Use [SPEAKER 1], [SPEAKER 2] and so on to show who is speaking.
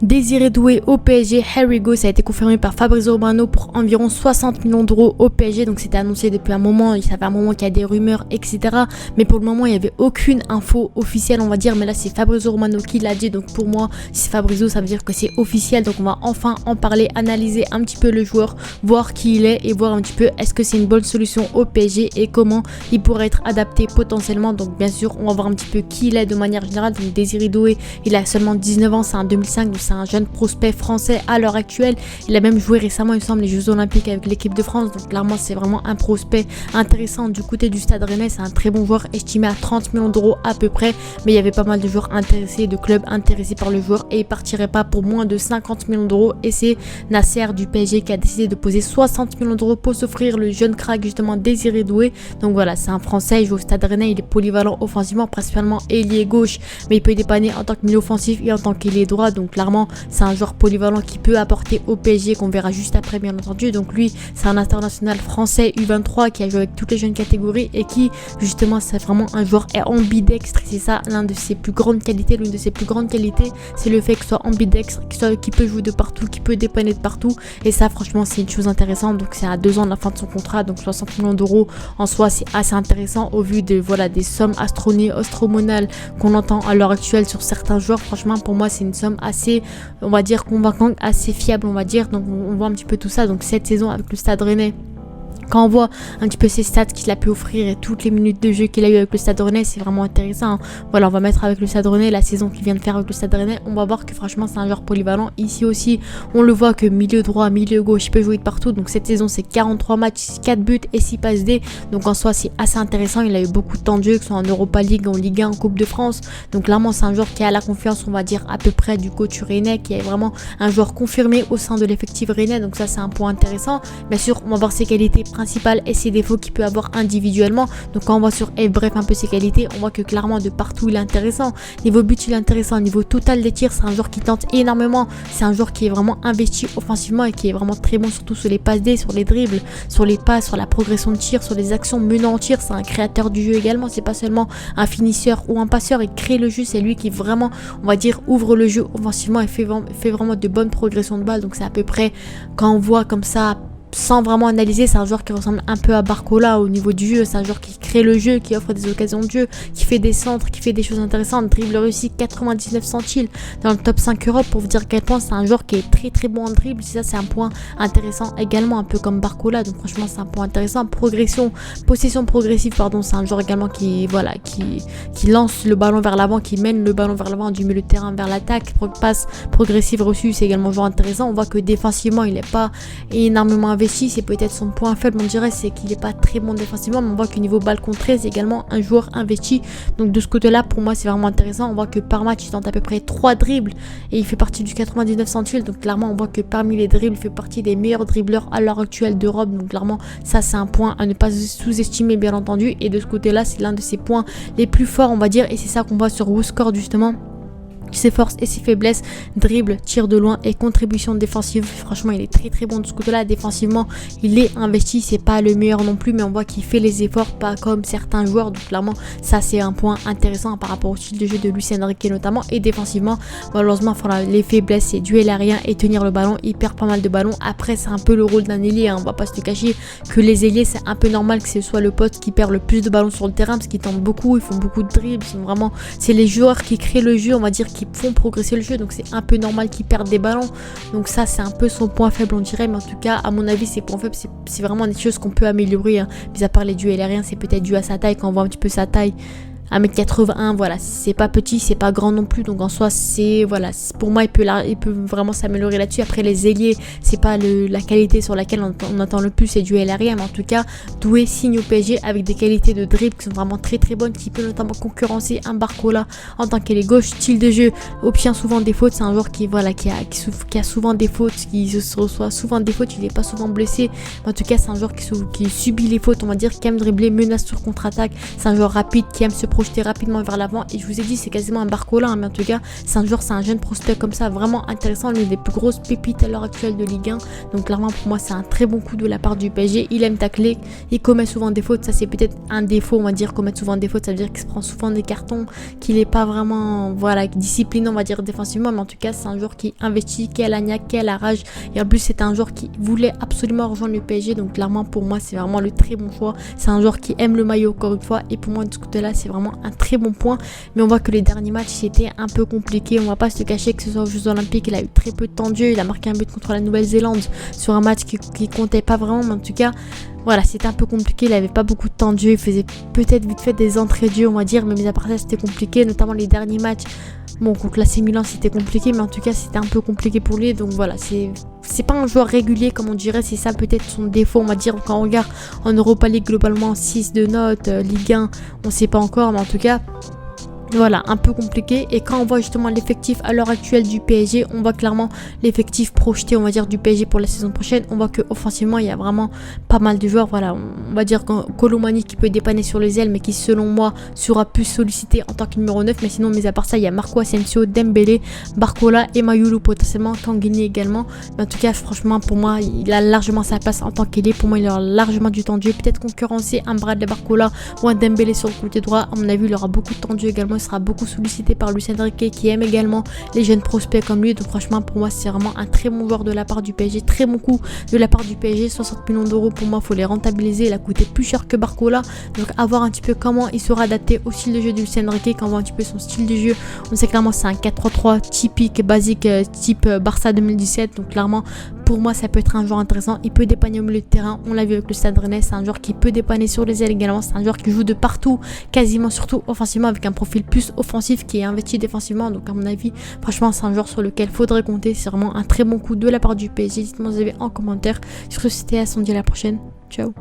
[SPEAKER 1] Désiré Doué au PSG, here we go, ça a été confirmé par Fabrizio Romano pour environ 60 millions d'euros au PSG, donc c'était annoncé depuis un moment, ça fait un moment qu'il y a des rumeurs, etc. Mais pour le moment, il n'y avait aucune info officielle, on va dire, mais là c'est Fabrizio Romano qui l'a dit, donc pour moi, si c'est Fabrizio, ça veut dire que c'est officiel, donc on va enfin en parler, analyser un petit peu le joueur, voir qui il est et voir un petit peu est-ce que c'est une bonne solution au PSG et comment il pourrait être adapté potentiellement. Donc bien sûr, on va voir un petit peu qui il est de manière générale. Donc Désiré Doué, il a seulement 19 ans, c'est un 2005, donc c'est un jeune prospect français à l'heure actuelle. Il a même joué récemment, il me semble, les Jeux Olympiques avec l'équipe de France. Donc clairement, c'est vraiment un prospect intéressant du côté du Stade Rennais. C'est un très bon joueur, estimé à 30 millions d'euros à peu près. Mais il y avait pas mal de joueurs intéressés, de clubs intéressés par le joueur et il partirait pas pour moins de 50 millions d'euros. Et c'est Nasser du PSG qui a décidé de poser 60 millions d'euros pour s'offrir le jeune crack, justement Désiré Doué. Donc voilà, c'est un Français, il joue au Stade Rennais, il est polyvalent offensivement, principalement ailier gauche, mais il peut dépanner en tant que milieu offensif et en tant qu'ailier droit. Donc clairement, c'est un joueur polyvalent qui peut apporter au PSG, qu'on verra juste après bien entendu. Donc lui, c'est un international français U23 qui a joué avec toutes les jeunes catégories et qui justement, c'est vraiment un joueur ambidextre. C'est ça l'une de ses plus grandes qualités, c'est le fait qu'il soit ambidextre, qu'il peut jouer de partout, qu'il peut dépanner de partout. Et ça, franchement, c'est une chose intéressante. Donc c'est à 2 ans de la fin de son contrat, donc 60 millions d'euros en soi, c'est assez intéressant au vu de des sommes astronomiques qu'on entend à l'heure actuelle sur certains joueurs. Franchement, pour moi, c'est une somme assez, on va dire, convaincante, assez fiable, on va dire. Donc on voit un petit peu tout ça. Donc cette saison avec le Stade Rennais, quand on voit un petit peu ses stats qu'il a pu offrir et toutes les minutes de jeu qu'il a eu avec le Stade Rennais, c'est vraiment intéressant. Voilà, on va mettre avec le Stade Rennais la saison qu'il vient de faire avec le Stade Rennais. On va voir que franchement, c'est un joueur polyvalent. Ici aussi, on le voit que milieu droit, milieu gauche, il peut jouer de partout. Donc cette saison, c'est 43 matchs, 4 buts et 6 passes D. Donc en soi, c'est assez intéressant. Il a eu beaucoup de temps de jeu, que ce soit en Europa League, en Ligue 1, en Coupe de France. Donc clairement, c'est un joueur qui a la confiance, on va dire, à peu près du coach rennais, qui est vraiment un joueur confirmé au sein de l'effectif rennais. Donc ça, c'est un point intéressant. Bien sûr, on va voir ses qualités principales et ses défauts qu'il peut avoir individuellement. Donc quand on voit sur bref un peu ses qualités, on voit que clairement de partout il est intéressant. Niveau but, il est intéressant. Niveau total des tirs, c'est un joueur qui tente énormément. C'est un joueur qui est vraiment investi offensivement et qui est vraiment très bon, surtout sur les passes D, sur les dribbles, sur les passes, sur la progression de tir, sur les actions menant en tir. C'est un créateur du jeu également. C'est pas seulement un finisseur ou un passeur. Il crée le jeu. C'est lui qui vraiment, on va dire, ouvre le jeu offensivement et fait vraiment de bonnes progressions de balles. Donc c'est à peu près, quand on voit comme ça, sans vraiment analyser, c'est un joueur qui ressemble un peu à Barcola au niveau du jeu. C'est un joueur qui crée le jeu, qui offre des occasions de jeu, qui fait des centres, qui fait des choses intéressantes. Dribble réussi 99 centiles dans le top 5 Europe, pour vous dire à quel point c'est un joueur qui est très très bon en dribble. Ça, c'est un point intéressant également, un peu comme Barcola. Donc franchement, c'est un point intéressant. Possession progressive, pardon, c'est un joueur également qui lance le ballon vers l'avant, qui mène le ballon vers l'avant du milieu de terrain vers l'attaque. Passe progressive reçue, c'est également un joueur intéressant. On voit que défensivement, il n'est pas énormément investi, c'est peut-être son point faible, on dirait, c'est qu'il n'est pas très bon défensivement, mais on voit que niveau balle contrée, c'est également un joueur investi. Donc de ce côté-là, pour moi, c'est vraiment intéressant. On voit que par match, il tente à peu près 3 dribbles et il fait partie du 99 centiles. Donc clairement, on voit que parmi les dribbles, il fait partie des meilleurs dribbleurs à l'heure actuelle d'Europe. Donc clairement, ça, c'est un point à ne pas sous-estimer, bien entendu. Et de ce côté-là, c'est l'un de ses points les plus forts, on va dire, et c'est ça qu'on voit sur WhoScored justement. Ses forces et ses faiblesses, dribble, tir de loin et contribution défensive. Franchement, il est très très bon de ce côté-là. Défensivement, il est investi, c'est pas le meilleur non plus, mais on voit qu'il fait les efforts, pas comme certains joueurs. Donc clairement, ça c'est un point intéressant par rapport au style de jeu de Luis Enrique notamment. Et défensivement, malheureusement, les faiblesses, c'est duel aérien et tenir le ballon. Il perd pas mal de ballons. Après, c'est un peu le rôle d'un ailier, on va pas se le cacher, que les ailiers, c'est un peu normal que ce soit le poste qui perd le plus de ballons sur le terrain, parce qu'ils tentent beaucoup, ils font beaucoup de dribbles. C'est les joueurs qui créent le jeu, on va dire, qui font progresser le jeu, donc c'est un peu normal qu'ils perdent des ballons. Donc ça, c'est un peu son point faible, on dirait, mais en tout cas, à mon avis, ses points faibles, c'est vraiment des choses qu'on peut améliorer, mis à part les duels aériens. C'est peut-être dû à sa taille. Quand on voit un petit peu sa taille, 1m81, voilà, c'est pas petit, c'est pas grand non plus, donc en soi, pour moi, il peut vraiment s'améliorer là-dessus. Après, les ailiers, c'est pas la qualité sur laquelle on attend le plus, c'est du aérien, mais en tout cas, Doué signe au PSG avec des qualités de dribble qui sont vraiment très très bonnes, qui peut notamment concurrencer un Barcola en tant qu'ailier gauche. Style de jeu, obtient souvent des fautes, c'est un joueur qui a souvent des fautes, qui se reçoit souvent des fautes, il est pas souvent blessé, mais en tout cas, c'est un joueur qui subit les fautes, on va dire, qui aime dribbler, menace sur contre-attaque. C'est un joueur rapide qui aime se projeter rapidement vers l'avant. Et je vous ai dit, c'est quasiment un Barcola, hein, mais en tout cas, c'est un jeune prospect comme ça, vraiment intéressant, l'une des plus grosses pépites à l'heure actuelle de Ligue 1. Donc clairement, pour moi, c'est un très bon coup de la part du PSG. Il aime tacler, il commet souvent des fautes. Ça, c'est peut-être un défaut, on va dire, commettre souvent des fautes. Ça veut dire qu'il se prend souvent des cartons, qu'il n'est pas vraiment, voilà, discipliné, on va dire, défensivement. Mais en tout cas, c'est un joueur qui investit, qui a la niaque, qui a la rage. Et en plus, c'est un joueur qui voulait absolument rejoindre le PSG. Donc clairement, pour moi, c'est vraiment le très bon choix. C'est un joueur qui aime le maillot, encore une fois. Et pour moi, de ce côté-là, c'est vraiment un très bon point. Mais on voit que les derniers matchs, c'était un peu compliqué. On va pas se cacher que ce soit aux Jeux Olympiques, il a eu très peu de temps de jeu. Il a marqué un but contre la Nouvelle-Zélande sur un match qui comptait pas vraiment. Mais en tout cas, voilà, c'était un peu compliqué. Il avait pas beaucoup de temps de jeu. Il faisait peut-être vite fait des entrées de jeu, on va dire. Mais mis à part ça, c'était compliqué. Notamment les derniers matchs. Bon, contre l'AC Milan, c'était compliqué. Mais en tout cas, c'était un peu compliqué pour lui. Donc voilà, c'est pas un joueur régulier, comme on dirait. C'est ça peut-être son défaut, on va dire. Quand on regarde en Europa League, globalement, 6 de notes. Ligue 1, on sait pas encore. Mais en tout cas, voilà, un peu compliqué. Et quand on voit justement l'effectif à l'heure actuelle du PSG, on voit clairement l'effectif projeté, on va dire, du PSG pour la saison prochaine. On voit que offensivement, il y a vraiment pas mal de joueurs. Voilà, on va dire Kolo Muani qui peut dépanner sur les ailes, mais qui selon moi sera plus sollicité en tant que numéro 9. Mais sinon, mis à part ça, il y a Marco Asensio, Dembélé, Barcola et Mayulu potentiellement, Tanguy également. Mais en tout cas, franchement, pour moi, il a largement sa place en tant qu'ailier. Pour moi, il aura largement du temps de jeu. Peut-être concurrencer un Bradley Barcola ou un Dembélé sur le côté droit. À mon avis, il aura beaucoup de temps de jeu également. Il sera beaucoup sollicité par Luis Enrique qui aime également les jeunes prospects comme lui. Donc franchement, pour moi, c'est vraiment un très bon joueur de la part du PSG. Très bon coup de la part du PSG. 60 millions d'euros, pour moi, il faut les rentabiliser. Il a coûté plus cher que Barcola. Donc à voir un petit peu comment il sera adapté au style de jeu de Luis Enrique. Quand on voit un petit peu son style de jeu, on sait clairement c'est un 4-3-3 typique, basique, type Barça 2017. Donc clairement, pour moi, ça peut être un joueur intéressant. Il peut dépanner au milieu de terrain. On l'a vu avec le Stade Rennais. C'est un joueur qui peut dépanner sur les ailes également. C'est un joueur qui joue de partout, quasiment surtout offensivement, avec un profil plus offensif qui est investi défensivement. Donc à mon avis, franchement, c'est un joueur sur lequel faudrait compter. C'est vraiment un très bon coup de la part du PSG. Dites-moi ce que vous avez en commentaire. Sur ce, c'était à la prochaine. Ciao.